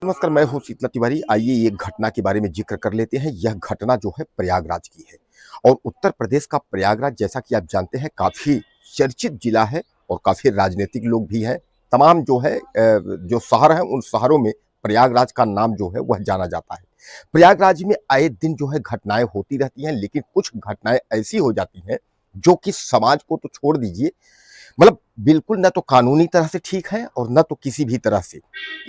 नमस्कार, मैं हूँ शीतला तिवारी। आइए एक घटना के बारे में जिक्र कर लेते हैं। यह घटना जो है प्रयागराज की है और उत्तर प्रदेश का प्रयागराज, जैसा कि आप जानते हैं, काफ़ी चर्चित जिला है और काफ़ी राजनीतिक लोग भी हैं। तमाम जो है जो शहर हैं, उन शहरों में प्रयागराज का नाम जो है वह जाना जाता है। प्रयागराज में आए दिन जो है घटनाएं होती रहती हैं, लेकिन कुछ घटनाएं ऐसी हो जाती हैं जो कि समाज को तो छोड़ दीजिए, मतलब बिल्कुल ना तो कानूनी तरह से ठीक है और ना तो किसी भी तरह से।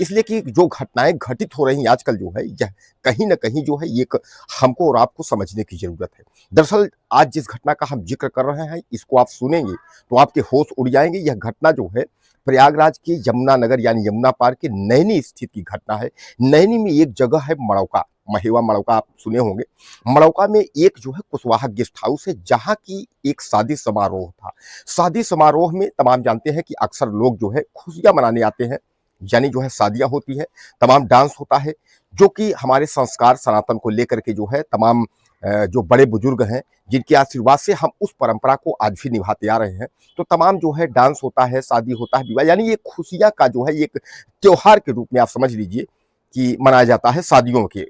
इसलिए कि जो घटनाएं घटित हो रही हैं आजकल जो है, यह कहीं ना कहीं जो है ये एक हमको और आपको समझने की जरूरत है। दरअसल आज जिस घटना का हम जिक्र कर रहे हैं, इसको आप सुनेंगे तो आपके होश उड़ जाएंगे। यह घटना जो है प्रयागराज के यमुना नगर यानी यमुना पार के नैनी स्थित की घटना है। नैनी में एक जगह है मड़ौका, महेवा मड़ौका, आप सुने होंगे। मड़ौका में एक जो है कुशवाहा गेस्ट हाउस है, जहाँ की एक शादी समारोह था। शादी समारोह में तमाम जानते हैं कि अक्सर लोग जो है खुशियां मनाने आते हैं, यानी जो है शादियां होती है, तमाम डांस होता है, जो कि हमारे संस्कार सनातन को लेकर के जो है तमाम जो बड़े बुजुर्ग हैं, जिनके आशीर्वाद से हम उस परंपरा को आज भी निभाते आ रहे हैं। तो तमाम जो है डांस होता है, शादी होता है, विवाह, यानी ये खुशियां का जो है एक त्योहार के रूप में आप समझ लीजिए कि मनाया जाता है शादियों के।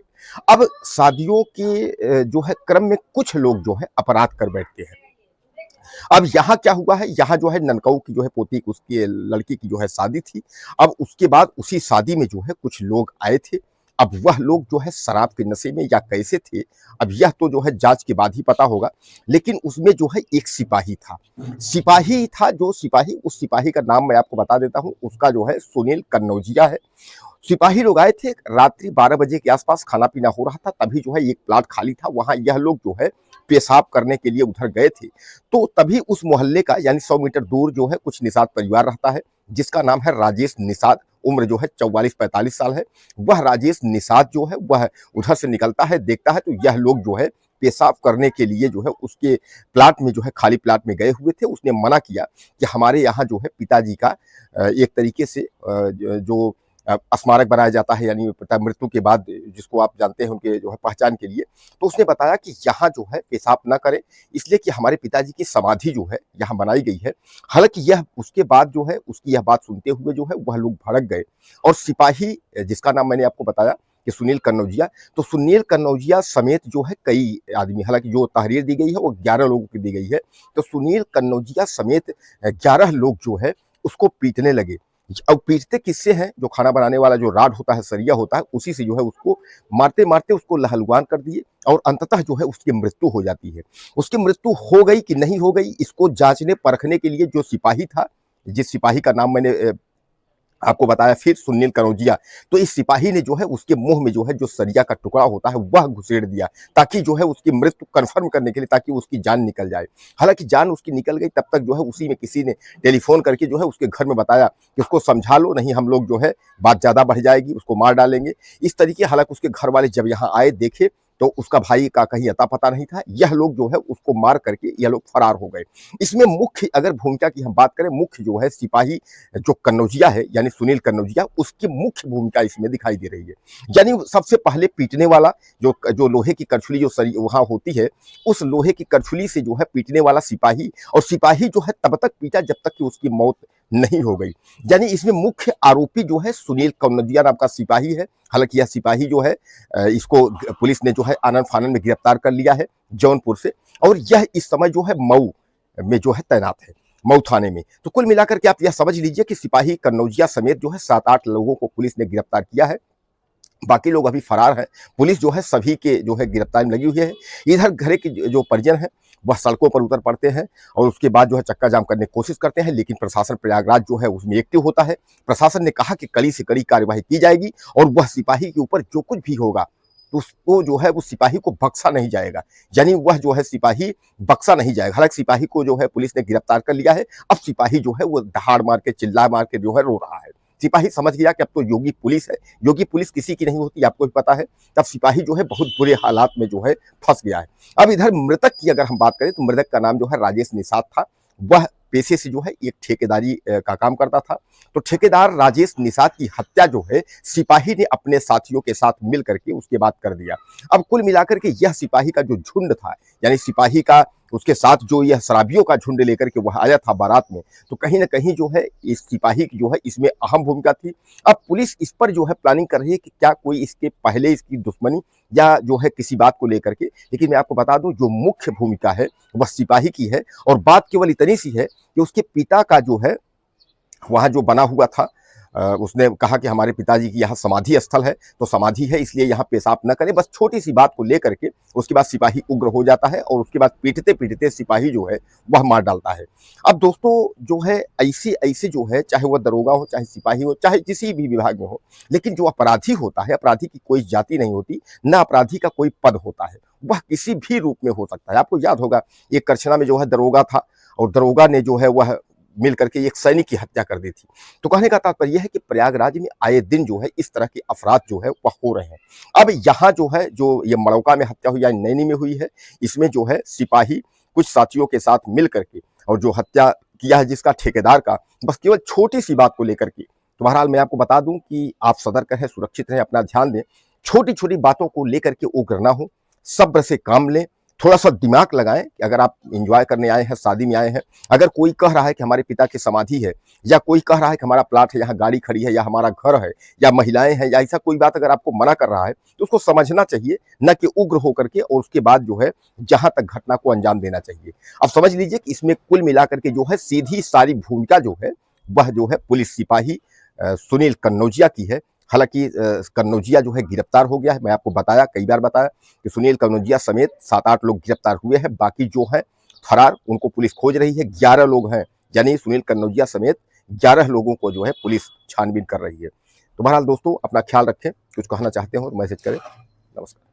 अब शादियों के जो है क्रम में कुछ लोग जो है अपराध कर बैठते हैं। अब यहाँ क्या हुआ है, यहाँ जो है ननकऊ की जो है पोती, उसकी लड़की की जो है शादी थी। अब उसके बाद उसी शादी में जो है कुछ लोग आए थे। अब वह लोग जो है शराब के नशे में या कैसे थे, अब यह तो जो है जांच के बाद ही पता होगा। लेकिन उसमें जो है एक सिपाही था, सिपाही था, जो सिपाही, उस सिपाही का नाम मैं आपको बता देता हूँ। उसका जो है सुनील कन्नौजिया है। सिपाही लोग आए थे, रात्रि 12 बजे के आसपास खाना पीना हो रहा था, तभी जो है एक प्लाट खाली था, वहां यह लोग जो है पेशाब करने के लिए उधर गए थे। तो तभी उस मोहल्ले का यानी 100 मीटर दूर जो है कुछ निषाद परिवार रहता है, जिसका नाम है राजेश निषाद। उम्र जो है 44-45 साल है। वह राजेश निषाद जो है वह उधर से निकलता है, देखता है तो यह लोग जो है पेशाब करने के लिए जो है उसके प्लाट में जो है खाली प्लाट में गए हुए थे। उसने मना किया कि हमारे यहाँ जो है पिताजी का एक तरीके से जो स्मारक बनाया जाता है, यानी मृत्यु के बाद जिसको आप जानते हैं उनके जो है पहचान के लिए। तो उसने बताया कि यहाँ जो है पेशाब ना करें, इसलिए कि हमारे पिताजी की समाधि जो है यहाँ बनाई गई है। हालांकि यह उसके बाद जो है उसकी यह बात सुनते हुए जो है वह लोग भड़क गए और सिपाही, जिसका नाम मैंने आपको बताया कि सुनील कन्नौजिया, तो सुनील कन्नौजिया समेत जो है कई आदमी, हालांकि जो तहरीर दी गई है वो 11 लोगों की दी गई है, तो सुनील कन्नौजिया समेत 11 लोग जो है उसको पीटने लगे। अब पीटते किससे हैं, जो खाना बनाने वाला जो राड होता है, सरिया होता है, उसी से जो है उसको मारते मारते उसको लहलुहान कर दिए और अंततः जो है उसकी मृत्यु हो जाती है। उसकी मृत्यु हो गई कि नहीं हो गई, इसको जांचने परखने के लिए जो सिपाही था, जिस सिपाही का नाम मैंने आपको बताया फिर सुनील कनौजिया, तो इस सिपाही ने जो है उसके मुंह में जो है जो सरिया का टुकड़ा होता है वह घुसेड़ दिया, ताकि जो है उसकी मृत्यु कंफर्म करने के लिए, ताकि उसकी जान निकल जाए। हालांकि जान उसकी निकल गई, तब तक जो है उसी में किसी ने टेलीफोन करके जो है उसके घर में बताया कि उसको समझा लो, नहीं हम लोग जो है बात ज्यादा बढ़ जाएगी, उसको मार डालेंगे, इस तरीके। हालांकि उसके घर वाले जब यहाँ आए, देखे तो उसका भाई का कहीं अता पता नहीं था। यह लोग जो है उसको मार करके यह लोग फरार हो गए। इसमें मुख्य अगर भूमिका की हम बात करें, मुख्य जो है सिपाही जो कन्नौजिया है यानी सुनील कन्नौजिया, उसकी मुख्य भूमिका इसमें दिखाई दे रही है। यानी सबसे पहले पीटने वाला, जो जो लोहे की करछुली जो सरी वहां होती है, उस लोहे की करछुली से जो है पीटने वाला सिपाही, और सिपाही जो है तब तक पीटा जब तक कि उसकी मौत नहीं हो गई। यानी इसमें मुख्य आरोपी जो है सुनील कन्नौजिया नाम का सिपाही है। हालांकि यह सिपाही जो है इसको पुलिस ने जो है आनन फानन में गिरफ्तार कर लिया है जौनपुर से, और यह इस समय जो है मऊ में जो है तैनात है, मऊ थाने में। तो कुल मिलाकर के आप यह समझ लीजिए कि सिपाही कन्नौजिया समेत जो है 7-8 लोगों को पुलिस ने गिरफ्तार किया है। बाकी लोग अभी फरार हैं। पुलिस जो है सभी के जो है गिरफ्तारी में लगी हुई है। इधर घर के जो परिजन हैं वह सड़कों पर उतर पड़ते हैं और उसके बाद जो है चक्का जाम करने की कोशिश करते हैं, लेकिन प्रशासन प्रयागराज जो है उसमें एक्टिव होता है। प्रशासन ने कहा कि कड़ी से कड़ी कार्यवाही की जाएगी और वह सिपाही के ऊपर जो कुछ भी होगा तो उसको जो है उस सिपाही को बख्शा नहीं जाएगा, यानी वह जो है सिपाही बख्शा नहीं जाएगा। हालांकि सिपाही को जो है पुलिस ने गिरफ्तार कर लिया है। अब सिपाही जो है वो दहाड़ मार के, चिल्ला मार के जो है रो रहा है। सिपाही समझ गया कि अब तो योगी पुलिस है, योगी पुलिस किसी की नहीं होती, आपको भी पता है। तब सिपाही जो है बहुत बुरे हालात में जो है फंस गया है। अब इधर मृतक की अगर हम बात करें तो मृतक का नाम जो है राजेश निषाद था। वह पेशे से जो है एक ठेकेदारी का काम करता था। तो ठेकेदार राजेश निषाद की हत्या जो है सिपाही ने अपने साथियों के साथ मिल करके उसके बाद कर दिया। अब कुल मिलाकर के यह सिपाही का जो झुंड था, यानी सिपाही का उसके साथ जो यह शराबियों का झुंड लेकर के वह आया था बारात में, तो कहीं न कहीं जो है इस सिपाही की जो है इसमें अहम भूमिका थी। अब पुलिस इस पर जो है प्लानिंग कर रही है कि क्या कोई इसके पहले इसकी दुश्मनी या जो है किसी बात को लेकर के, लेकिन मैं आपको बता दूं जो मुख्य भूमिका है वह सिपाही की है। और बात केवल इतनी सी है कि उसके पिता का जो है वहाँ जो बना हुआ था, उसने कहा कि हमारे पिताजी की यहाँ समाधि स्थल है, तो समाधि है इसलिए यहाँ पेशाब न करें, बस छोटी सी बात को लेकर के उसके बाद सिपाही उग्र हो जाता है और उसके बाद पीटते पीटते सिपाही जो है वह मार डालता है। अब दोस्तों जो है ऐसे ऐसे जो है, चाहे वह दरोगा हो, चाहे सिपाही हो, चाहे किसी भी विभाग में हो, लेकिन जो अपराधी होता है, अपराधी की कोई जाति नहीं होती, न अपराधी का कोई पद होता है, वह किसी भी रूप में हो सकता है। आपको याद होगा एक करछना में जो है दरोगा था और दरोगा ने जो है वह मिल करके एक सैनिक की हत्या कर दी थी। तो कहने का तात्पर्य यह है कि प्रयागराज में आए दिन जो है इस तरह के अपराध जो है वह हो रहे हैं। अब यहाँ जो है जो ये मड़ौका में हत्या हुई या नैनी में हुई है, इसमें जो है सिपाही कुछ साथियों के साथ मिल करके और जो हत्या किया है जिसका ठेकेदार का, बस केवल छोटी सी बात को लेकर के। तो बहरहाल मैं आपको बता दूं कि आप सतर्क रहें, सुरक्षित रहें, अपना ध्यान दें, छोटी छोटी बातों को लेकर के उग्र ना हो, सब्र से काम लें, थोड़ा सा दिमाग लगाएं कि अगर आप एंजॉय करने आए हैं, शादी में आए हैं, अगर कोई कह रहा है कि हमारे पिता की समाधि है, या कोई कह रहा है कि हमारा प्लाट है, यहाँ गाड़ी खड़ी है, या हमारा घर है, या महिलाएं हैं, या ऐसा कोई बात अगर आपको मना कर रहा है, तो उसको समझना चाहिए, न कि उग्र होकर के, और उसके बाद जो है जहां तक घटना को अंजाम देना चाहिए। अब समझ लीजिए कि इसमें कुल मिलाकर के जो है सीधी सारी भूमिका जो है वह जो है पुलिस सिपाही सुनील कन्नौजिया की है। हालांकि कन्नौजिया जो है गिरफ्तार हो गया है। मैं आपको बताया, कई बार बताया कि सुनील कन्नौजिया समेत 7-8 लोग गिरफ्तार हुए हैं, बाकी जो है फरार, उनको पुलिस खोज रही है। 11 लोग हैं, यानी सुनील कन्नौजिया समेत 11 लोगों को जो है पुलिस छानबीन कर रही है। तो बहरहाल दोस्तों अपना ख्याल रखें, कुछ कहना चाहते हो मैसेज करें। नमस्कार।